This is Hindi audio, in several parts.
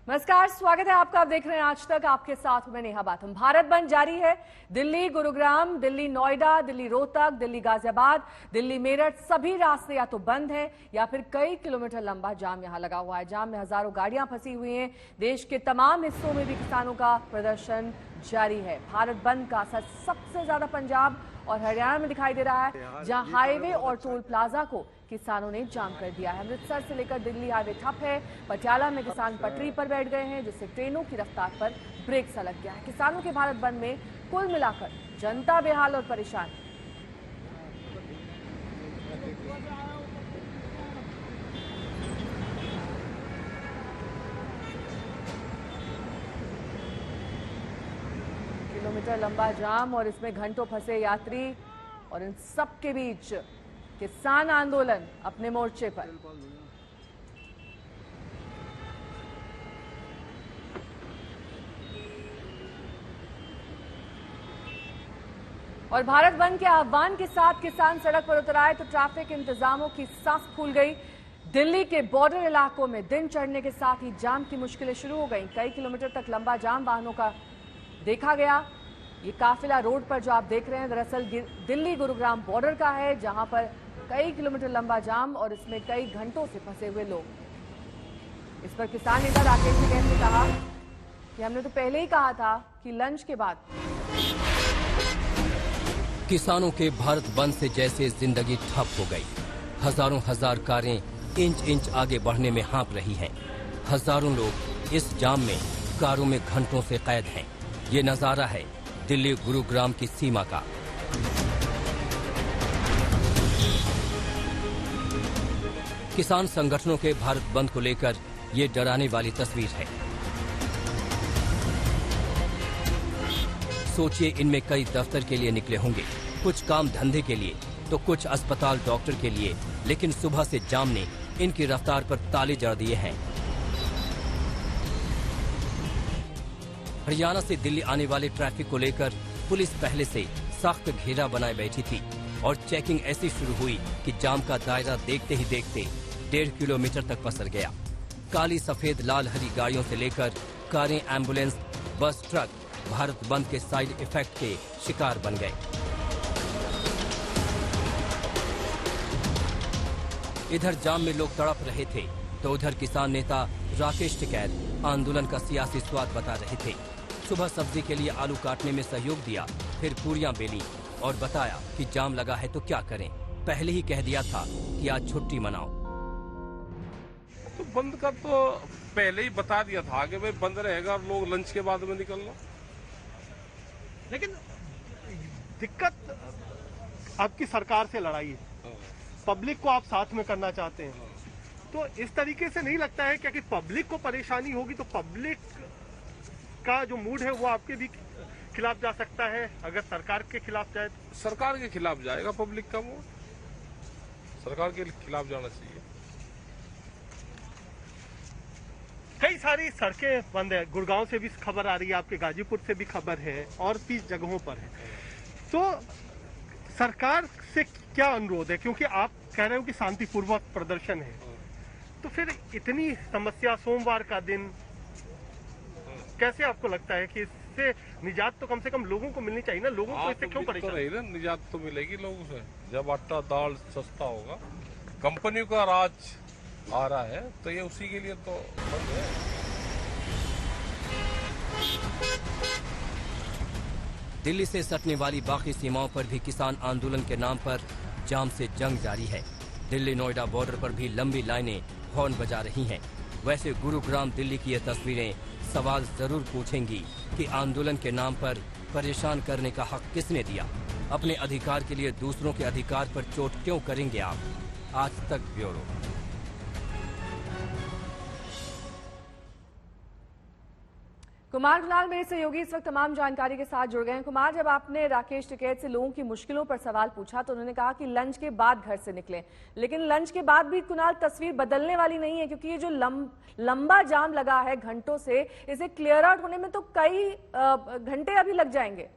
नमस्कार, स्वागत है आपका। आप देख रहे हैं आज तक, आपके साथ मैं नेहा बाथम। भारत बंद जारी है। दिल्ली गुरुग्राम, दिल्ली नोएडा, दिल्ली रोहतक, दिल्ली गाजियाबाद, दिल्ली मेरठ, सभी रास्ते या तो बंद हैं या फिर कई किलोमीटर लंबा जाम यहां लगा हुआ है। जाम में हजारों गाड़ियां फंसी हुई हैं। देश के तमाम हिस्सों में भी किसानों का प्रदर्शन जारी है। भारत बंद का असर सबसे ज्यादा पंजाब और हरियाणा में दिखाई दे रहा है, जहां हाईवे और टोल प्लाजा को किसानों ने जाम कर दिया है। अमृतसर से लेकर दिल्ली हाईवे ठप है। पटियाला में किसान पटरी पर बैठ गए हैं, जिससे ट्रेनों की रफ्तार पर ब्रेक सा लग गया है। किसानों के भारत बंद में कुल मिलाकर जनता बेहाल और परेशान। किलोमीटर लंबा जाम और इसमें घंटों फंसे यात्री, और इन सब के बीच किसान आंदोलन अपने मोर्चे पर। और भारत बंद के आह्वान के साथ किसान सड़क पर उतर आए तो ट्रैफिक इंतजामों की सांस फूल गई। दिल्ली के बॉर्डर इलाकों में दिन चढ़ने के साथ ही जाम की मुश्किलें शुरू हो गई। कई किलोमीटर तक लंबा जाम वाहनों का देखा गया। ये काफिला रोड पर जो आप देख रहे हैं, दरअसल दिल्ली गुरुग्राम बॉर्डर का है, जहां पर कई किलोमीटर लंबा जाम और इसमें कई घंटों से फंसे हुए लोग। इस पर किसान नेता राकेश टिकैत ने कहा कि हमने तो पहले ही कहा था कि लंच के बाद। किसानों के भारत बंद से जैसे जिंदगी ठप हो गई। हजार कारें इंच इंच आगे बढ़ने में हाँप रही हैं। हजारों लोग इस जाम में कारों में घंटों से कैद हैं। ये नजारा है दिल्ली गुरुग्राम की सीमा का। किसान संगठनों के भारत बंद को लेकर ये डराने वाली तस्वीर है। सोचिए, इनमें कई दफ्तर के लिए निकले होंगे, कुछ काम धंधे के लिए तो कुछ अस्पताल डॉक्टर के लिए, लेकिन सुबह से जाम ने इनकी रफ्तार पर ताले जड़ दिए हैं। हरियाणा से दिल्ली आने वाले ट्रैफिक को लेकर पुलिस पहले से सख्त घेरा बनाए बैठी थी और चेकिंग ऐसी शुरू हुई कि जाम का दायरा देखते ही देखते 1.5 किलोमीटर तक पसर गया। काली सफेद लाल हरी गाड़ियों से लेकर कारें, एम्बुलेंस, बस, ट्रक भारत बंद के साइड इफेक्ट के शिकार बन गए। इधर जाम में लोग तड़प रहे थे तो उधर किसान नेता राकेश टिकैत आंदोलन का सियासी स्वाद बता रहे थे। सुबह सब्जी के लिए आलू काटने में सहयोग दिया, फिर पूरियां बेली और बताया कि जाम लगा है तो क्या करें। पहले ही कह दिया था कि आज छुट्टी मनाओ। तो बंद का तो पहले ही बता दिया था कि भाई बंद रहेगा और लोग लंच के बाद में निकलना। लेकिन दिक्कत आपकी सरकार से लड़ाई है, पब्लिक को आप साथ में करना चाहते हैं, तो इस तरीके से नहीं लगता है क्या कि पब्लिक को परेशानी होगी तो पब्लिक का जो मूड है वो आपके भी खिलाफ जा सकता है। अगर सरकार के खिलाफ जाए तो सरकार के खिलाफ जाएगा पब्लिक का मूड, सरकार के खिलाफ जाना चाहिए। कई सारी सड़कें बंद है। गुड़गांव से भी खबर आ रही है, आपके गाजीपुर से भी खबर है और 30 जगहों पर है। तो सरकार से क्या अनुरोध है, क्योंकि आप कह रहे हो कि शांतिपूर्वक प्रदर्शन है, तो फिर इतनी समस्या सोमवार का दिन, कैसे आपको लगता है कि इससे निजात तो कम से कम लोगों को मिलनी चाहिए ना? लोगों को इससे क्यों परेशान? नहीं ना, निजात तो मिलेगी लोगों से जब आटा दाल सस्ता होगा। कंपनियों का राज आ रहा है तो ये उसी के लिए तो बंद है। दिल्ली से सटने वाली बाकी सीमाओं पर भी किसान आंदोलन के नाम पर जाम से जंग जारी है। दिल्ली नोएडा बॉर्डर पर भी लंबी लाइनें हॉर्न बजा रही हैं। वैसे गुरुग्राम दिल्ली की ये तस्वीरें सवाल जरूर पूछेंगी कि आंदोलन के नाम पर परेशान करने का हक किसने दिया? अपने अधिकार के लिए दूसरों के अधिकार पर चोट क्यों करेंगे आप? आज तक ब्यूरो। कुमार गुलाल मेरे सहयोगी इस वक्त तमाम जानकारी के साथ जुड़ गए हैं। कुमार, जब आपने राकेश टिकैत से लोगों की मुश्किलों पर सवाल पूछा तो उन्होंने कहा कि लंच के बाद घर से निकले, लेकिन लंच के बाद भी कुणाल तस्वीर बदलने वाली नहीं है, क्योंकि ये जो लंबा जाम लगा है घंटों से, इसे क्लियर आउट होने में तो कई घंटे अभी लग जाएंगे।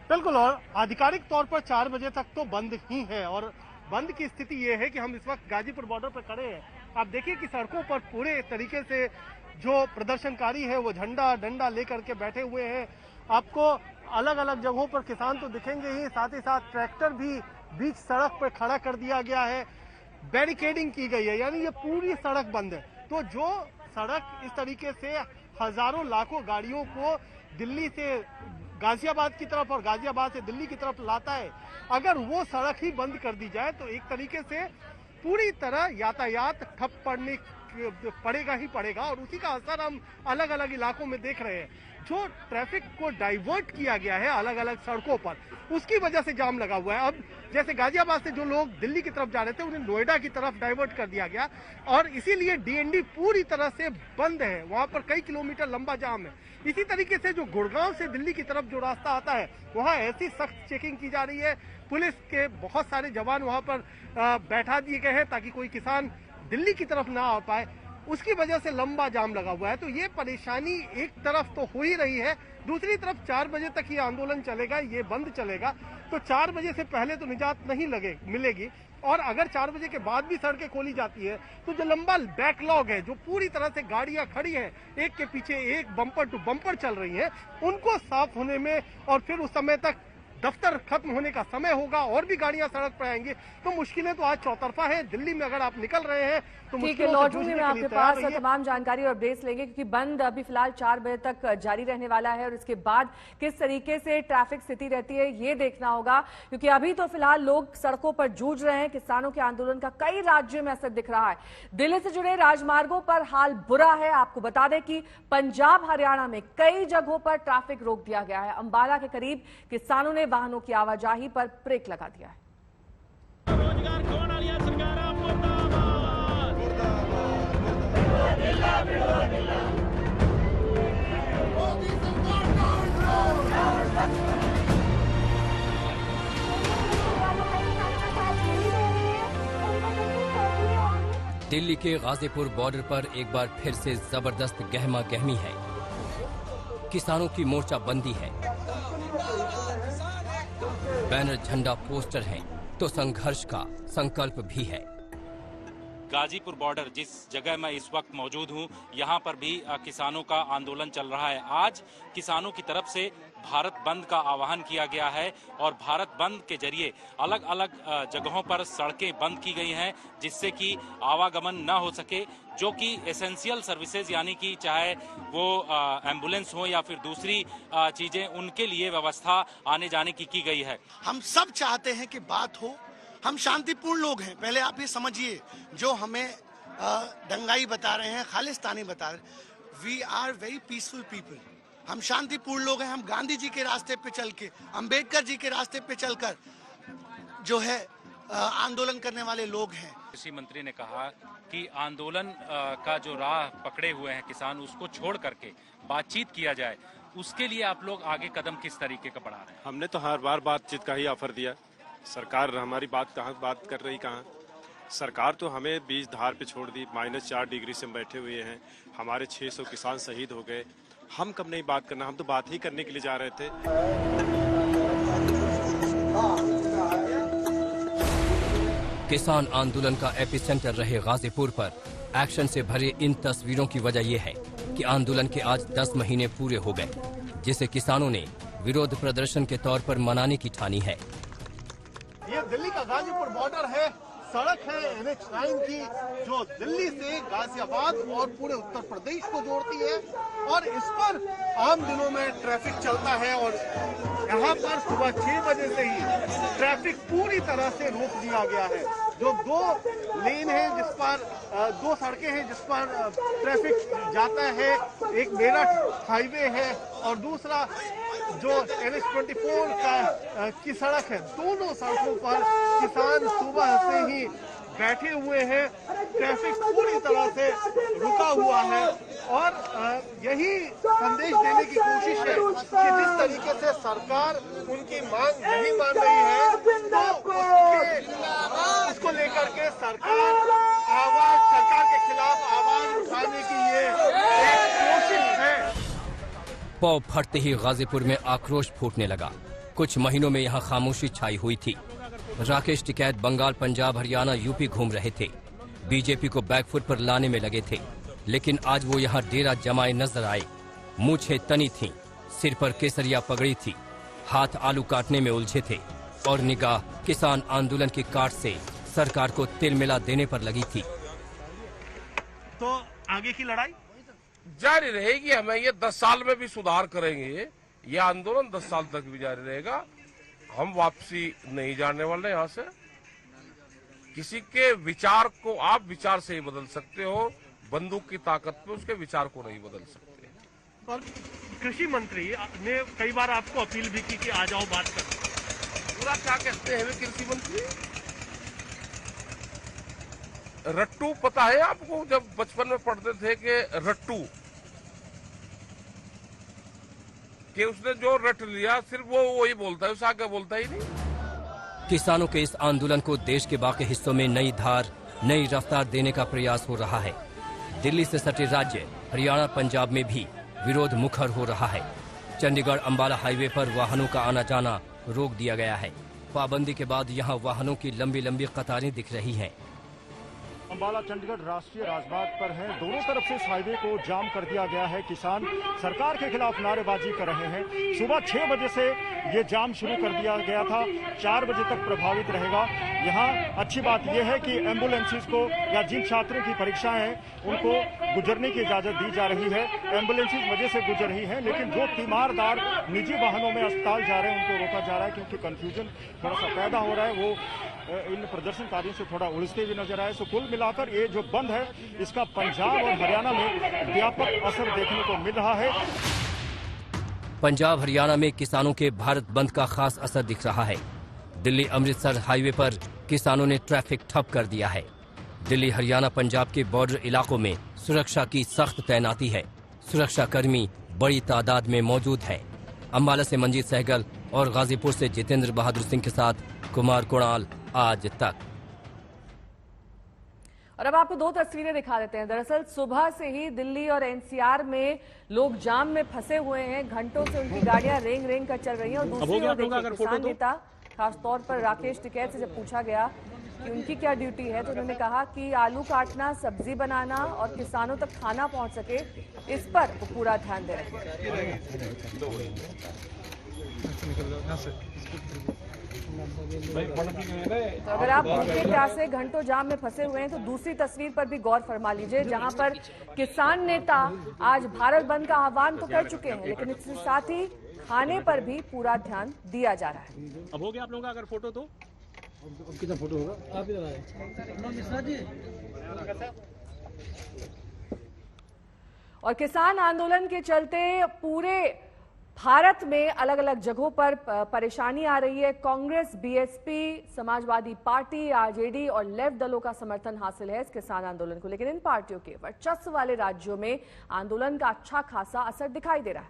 बिल्कुल, और आधिकारिक तौर पर 4 बजे तक तो बंद ही है। और बंद की स्थिति ये है कि हम इस वक्त गाजीपुर बॉर्डर पर खड़े हैं आप देखिए कि सड़कों पर पूरे तरीके से जो प्रदर्शनकारी है वो झंडा डंडा लेकर के बैठे हुए हैं। आपको अलग अलग जगहों पर किसान तो दिखेंगे ही, साथ ही साथ ट्रैक्टर भी बीच सड़क पर खड़ा कर दिया गया है, बैरिकेडिंग की गई है, यानी ये पूरी सड़क बंद है। तो जो सड़क इस तरीके से हजारों लाखों गाड़ियों को दिल्ली से गाजियाबाद की तरफ और गाजियाबाद से दिल्ली की तरफ लाता है, अगर वो सड़क ही बंद कर दी जाए तो एक तरीके से पूरी तरह यातायात ठप पड़ेगा ही पड़ेगा। और उसी का असर हम अलग अलग इलाकों में देख रहे हैं। जो ट्रैफिक को डाइवर्ट किया गया है अलग अलग सड़कों पर, उसकी वजह से जाम लगा हुआ है। अब जैसे गाजियाबाद से जो लोग दिल्ली की तरफ जा रहे थे उन्हें नोएडा की तरफ डाइवर्ट कर दिया गया और इसीलिए डीएनडी पूरी तरह से बंद है। वहां पर कई किलोमीटर लंबा जाम है। इसी तरीके से जो गुड़गांव से दिल्ली की तरफ जो रास्ता आता है वहां ऐसी सख्त चेकिंग की जा रही है। पुलिस के बहुत सारे जवान वहां पर बैठा दिए गए हैं ताकि कोई किसान दिल्ली की तरफ ना आ पाए। उसकी वजह से लंबा जाम लगा हुआ है। तो ये परेशानी एक तरफ तो हो ही रही है, दूसरी तरफ 4 बजे तक ये आंदोलन चलेगा, ये बंद चलेगा। तो 4 बजे से पहले तो निजात नहीं मिलेगी। और अगर 4 बजे के बाद भी सड़कें खोली जाती है तो जो लंबा बैकलॉग है, जो पूरी तरह से गाड़ियां खड़ी हैं, एक के पीछे एक बम्पर टू बम्पर चल रही हैं, उनको साफ होने में और फिर उस समय तक दफ्तर खत्म होने का समय होगा और भी गाड़ियां सड़क पर आएंगी। तो मुश्किलें तो आज चौतरफा है। दिल्ली में अगर आप निकल रहे हैं तो ठीक है, लौटूंगी मैं आपके पास तमाम जानकारी और अपडेट्स लेंगे, क्योंकि बंद अभी फिलहाल 4 बजे तक जारी रहने वाला है और इसके बाद किस तरीके से ट्रैफिक स्थिति रहती है ये देखना होगा। क्योंकि अभी तो फिलहाल लोग सड़कों पर जूझ रहे हैं। किसानों के आंदोलन का कई राज्यों में असर दिख रहा है। दिल्ली से जुड़े राजमार्गों पर हाल बुरा है। आपको बता दें कि पंजाब हरियाणा में कई जगहों पर ट्रैफिक रोक दिया गया है। अंबाला के करीब किसानों ने वाहनों की आवाजाही पर ब्रेक लगा दिया है। दिल्ली के गाजीपुर बॉर्डर पर एक बार फिर से जबरदस्त गहमा गहमी है। किसानों की मोर्चाबंदी है, बैनर झंडा पोस्टर हैं, तो संघर्ष का संकल्प भी है। गाजीपुर बॉर्डर जिस जगह मैं इस वक्त मौजूद हूं, यहां पर भी किसानों का आंदोलन चल रहा है। आज किसानों की तरफ से भारत बंद का आह्वान किया गया है और भारत बंद के जरिए अलग अलग जगहों पर सड़कें बंद की गई हैं, जिससे कि आवागमन न हो सके। जो कि एसेंशियल सर्विसेज यानी कि चाहे वो एम्बुलेंस हो या फिर दूसरी चीजें, उनके लिए व्यवस्था आने जाने की गई है। हम सब चाहते हैं कि बात हो। हम शांतिपूर्ण लोग हैं, पहले आप ये समझिए। जो हमें दंगाई बता रहे हैं, खालिस्तानी बता रहे हैं, we are very peaceful people. हम शांतिपूर्ण लोग हैं। हम गांधी जी के रास्ते पे चल के, अम्बेडकर जी के रास्ते पे चलकर जो है आंदोलन करने वाले लोग हैं। कृषि मंत्री ने कहा कि आंदोलन का जो राह पकड़े हुए हैं किसान, उसको छोड़ करके बातचीत किया जाए। उसके लिए आप लोग आगे कदम किस तरीके का बढ़ा रहे हैं? हमने तो हर बार बातचीत का ही ऑफर दिया। सरकार हमारी बात कर रही कहाँ? सरकार तो हमें बीच धार पे छोड़ दी। -4 डिग्री से हम बैठे हुए हैं। हमारे 600 किसान शहीद हो गए। हम कब नहीं बात करना? हम तो बात ही करने के लिए जा रहे थे। किसान आंदोलन का एपिसेंटर रहे गाजीपुर पर एक्शन से भरे इन तस्वीरों की वजह यह है कि आंदोलन के आज 10 महीने पूरे हो गए, जिसे किसानों ने विरोध प्रदर्शन के तौर पर मनाने की ठानी है। ये दिल्ली का गाजीपुर बॉर्डर है। सड़क है NH9 की, जो दिल्ली से गाजियाबाद और पूरे उत्तर प्रदेश को जोड़ती है और इस पर आम दिनों में ट्रैफिक चलता है। और यहाँ पर सुबह 6 बजे से ही ट्रैफिक पूरी तरह से रोक दिया गया है। जो 2 लेन है, जिस पर 2 सड़कें हैं जिस पर ट्रैफिक जाता है, एक मेरठ हाईवे है और दूसरा जो NH24 की सड़क है। दोनों सड़कों पर किसान सुबह से ही बैठे हुए हैं। ट्रैफिक पूरी तरह से रुका हुआ है और यही संदेश देने की कोशिश है कि जिस तरीके से सरकार उनकी मांग नहीं मान रही है, तो उसको लेकर के सरकार के खिलाफ आवाज उठाने की ये एक कोशिश है। पौ फटते ही गाजीपुर में आक्रोश फूटने लगा। कुछ महीनों में यहाँ खामोशी छाई हुई थी। राकेश टिकैत बंगाल, पंजाब, हरियाणा, यूपी घूम रहे थे। बीजेपी को बैकफुट पर लाने में लगे थे, लेकिन आज वो यहाँ डेरा जमाए नजर आए। मूंछें तनी थीं, सिर पर केसरिया पगड़ी थी, हाथ आलू काटने में उलझे थे और निगाह किसान आंदोलन की काट से सरकार को तिलमिला देने पर लगी थी। तो आगे की लड़ाई जारी रहेगी। हमें ये 10 साल में भी सुधार करेंगे। ये आंदोलन 10 साल तक भी जारी रहेगा। हम वापसी नहीं जाने वाले यहाँ से। किसी के विचार को आप विचार से ही बदल सकते हो, बंदूक की ताकत पे उसके विचार को नहीं बदल सकते। और कृषि मंत्री ने कई बार आपको अपील भी की कि आ जाओ बात कर। पूरा क्या कहते हैं वे कृषि मंत्री? रट्टू पता है आपको? जब बचपन में पढ़ते थे कि रट्टू कि उसने जो रट लिया सिर्फ वो वही बोलता है, उसे आगे बोलता ही नहीं। किसानों के इस आंदोलन को देश के बाकी हिस्सों में नई धार, नई रफ्तार देने का प्रयास हो रहा है। दिल्ली से सटे राज्य हरियाणा, पंजाब में भी विरोध मुखर हो रहा है। चंडीगढ़ अंबाला हाईवे पर वाहनों का आना जाना रोक दिया गया है। पाबंदी के बाद यहाँ वाहनों की लंबी लंबी कतारें दिख रही हैं। अंबाला चंडीगढ़ राष्ट्रीय राजमार्ग पर है। दोनों तरफ से इस हाईवे को जाम कर दिया गया है। किसान सरकार के खिलाफ नारेबाजी कर रहे हैं। सुबह 6 बजे से ये जाम शुरू कर दिया गया था, 4 बजे तक प्रभावित रहेगा। यहाँ अच्छी बात यह है कि एम्बुलेंसेस को या जिन छात्रों की परीक्षाएं हैं उनको गुजरने की इजाजत दी जा रही है। एम्बुलेंसेस वजह से गुजर रही है, लेकिन जो तीमारदार निजी वाहनों में अस्पताल जा रहे हैं उनको रोका जा रहा है, क्योंकि कंफ्यूजन थोड़ा सा पैदा हो रहा है। वो इन प्रदर्शनकारियों से थोड़ा उलझते भी नजर आए। सो कुल मिलाकर ये जो बंद है इसका पंजाब और हरियाणा में व्यापक असर देखने को मिल रहा है। पंजाब हरियाणा में किसानों के भारत बंद का खास असर दिख रहा है। दिल्ली अमृतसर हाईवे पर किसानों ने ट्रैफिक ठप कर दिया है। दिल्ली हरियाणा पंजाब के बॉर्डर इलाकों में सुरक्षा की सख्त तैनाती है। सुरक्षा कर्मी बड़ी तादाद में मौजूद हैं। अंबाला से मंजीत सहगल और गाजीपुर से जितेंद्र बहादुर सिंह के साथ कुमार कुणाल, आज तक। और अब आपको 2 तस्वीरें दिखा देते हैं। दरअसल सुबह से ही दिल्ली और एनसीआर में लोग जाम में फंसे हुए हैं। घंटों से उनकी गाड़ियां रेंग रेंग कर चल रही हैं। और दूसरी ओर देखिए, किसान नेता खासतौर पर राकेश टिकैत से जब पूछा गया कि उनकी क्या ड्यूटी है तो उन्होंने कहा कि आलू काटना, सब्जी बनाना और किसानों तक खाना पहुंच सके, इस पर वो पूरा ध्यान दे रहे हैं। तो अगर आप भूखे प्यासे घंटों जाम में फंसे हुए हैं तो दूसरी तस्वीर पर भी गौर फरमा लीजिए, जहां पर किसान नेता आज भारत बंद का आह्वान तो कर चुके हैं, लेकिन इसके साथ ही खाने पर भी पूरा ध्यान दिया जा रहा है। अब हो गया आप लोगों का अगर फोटो तो कितना फोटो होगा आप इधर आए। और किसान आंदोलन के चलते पूरे भारत में अलग अलग जगहों पर परेशानी आ रही है। Congress, BSP, Samajwadi party, RJD और लेफ्ट दलों का समर्थन हासिल है इस किसान आंदोलन को, लेकिन इन पार्टियों के वर्चस्व वाले राज्यों में आंदोलन का अच्छा खासा असर दिखाई दे रहा है।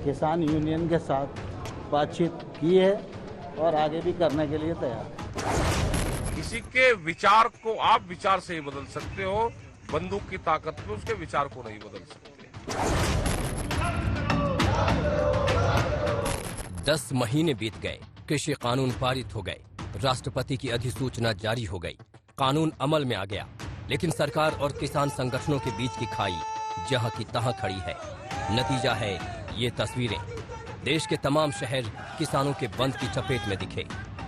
किसान यूनियन के साथ बातचीत की है और आगे भी करने के लिए तैयार है। किसी के विचार को आप विचार से ही बदल सकते हो, बंदूक की ताकत पे उसके विचार को नहीं बदल सकते। 10 महीने बीत गए, कृषि कानून पारित हो गए, राष्ट्रपति की अधिसूचना जारी हो गई, कानून अमल में आ गया, लेकिन सरकार और किसान संगठनों के बीच की खाई जहां की तहां खड़ी है। नतीजा है ये तस्वीरें। देश के तमाम शहर किसानों के बंद की चपेट में दिखे।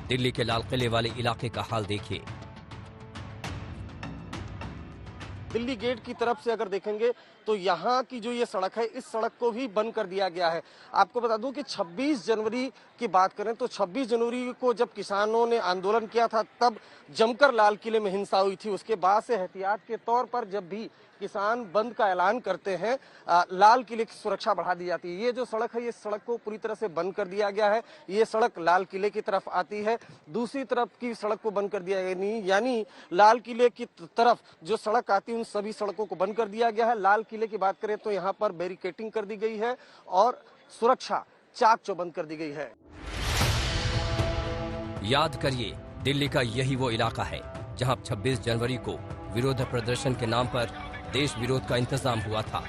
दिल्ली के लाल किले वाले इलाके का हाल देखिए। दिल्ली गेट की तरफ से अगर देखेंगे तो यहाँ की जो ये सड़क है, इस सड़क को भी बंद कर दिया गया है। आपको बता दूं कि 26 जनवरी की बात करें तो 26 जनवरी को जब किसानों ने आंदोलन किया था तब जमकर लाल किले में हिंसा हुई थी। उसके बाद से एहतियात के तौर पर जब भी किसान बंद का ऐलान करते हैं, लाल किले की सुरक्षा बढ़ा दी जाती है। ये जो सड़क है, ये सड़क को पूरी तरह से बंद कर दिया गया है। ये सड़क लाल किले की तरफ आती है, दूसरी तरफ की सड़क को बंद कर दिया गया, यानी लाल किले की तरफ जो सड़क आती है उन सभी सड़कों को बंद कर दिया गया है। लाल किले की बात करें तो यहाँ पर बैरिकेटिंग कर दी गई है और सुरक्षा चाक चौबंद कर दी गई है। याद करिए, दिल्ली का यही वो इलाका है जहां 26 जनवरी को विरोध प्रदर्शन के नाम पर देश विरोध का इंतजाम हुआ था।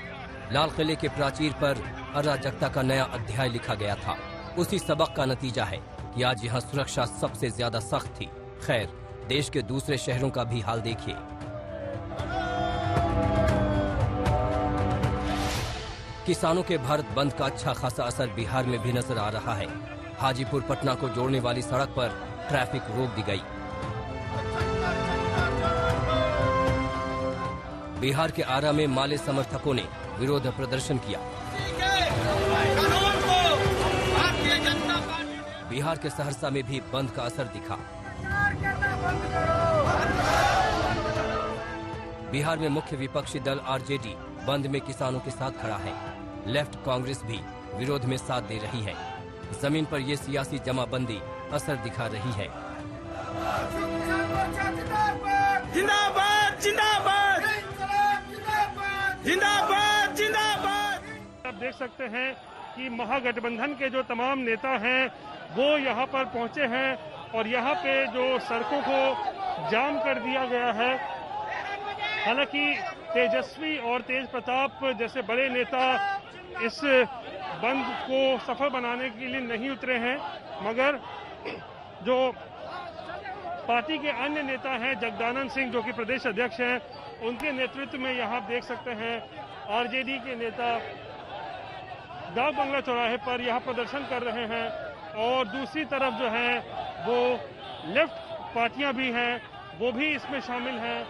लाल किले के प्राचीर पर अराजकता का नया अध्याय लिखा गया था। उसी सबक का नतीजा है कि आज यहाँ सुरक्षा सबसे ज्यादा सख्त थी। खैर, देश के दूसरे शहरों का भी हाल देखिए। किसानों के भारत बंद का अच्छा खासा असर बिहार में भी नजर आ रहा है। हाजीपुर पटना को जोड़ने वाली सड़क पर ट्रैफिक रोक दी गई। बिहार के आरा में माले समर्थकों ने विरोध प्रदर्शन किया। बिहार के सहरसा में भी बंद का असर दिखा। बिहार में मुख्य विपक्षी दल आरजेडी बंद में किसानों के साथ खड़ा है। लेफ्ट कांग्रेस भी विरोध में साथ दे रही है। जमीन पर ये सियासी जमाबंदी असर दिखा रही है। जिंदाबाद जिंदाबाद जिंदाबाद जिंदाबाद। आप देख सकते हैं कि महागठबंधन के जो तमाम नेता हैं वो यहाँ पर पहुंचे हैं और यहाँ पे जो सड़कों को जाम कर दिया गया है। हालांकि तेजस्वी और तेज प्रताप जैसे बड़े नेता इस बंद को सफल बनाने के लिए नहीं उतरे हैं, मगर जो पार्टी के अन्य नेता हैं, जगदानंद सिंह जो कि प्रदेश अध्यक्ष हैं, उनके नेतृत्व में यहाँ देख सकते हैं आरजेडी के नेता डाक बंगला चौराहे पर यहाँ प्रदर्शन कर रहे हैं और दूसरी तरफ जो है वो लेफ्ट पार्टियां भी हैं, वो भी इसमें शामिल हैं।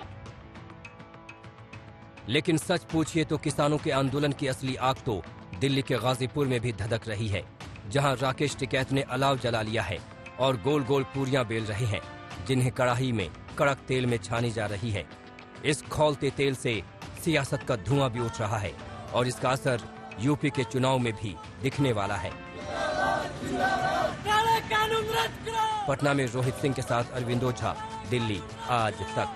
लेकिन सच पूछिए तो किसानों के आंदोलन की असली आग तो दिल्ली के गाजीपुर में भी धधक रही है, जहां राकेश टिकैत ने अलाव जला लिया है और गोल गोल पूरियां बेल रहे हैं, जिन्हें कड़ाही में कड़क तेल में छानी जा रही है। इस खौलते तेल से सियासत का धुआं भी उठ रहा है और इसका असर यूपी के चुनाव में भी दिखने वाला है। पटना में रोहित सिंह के साथ अरविंदो झा, दिल्ली आज तक।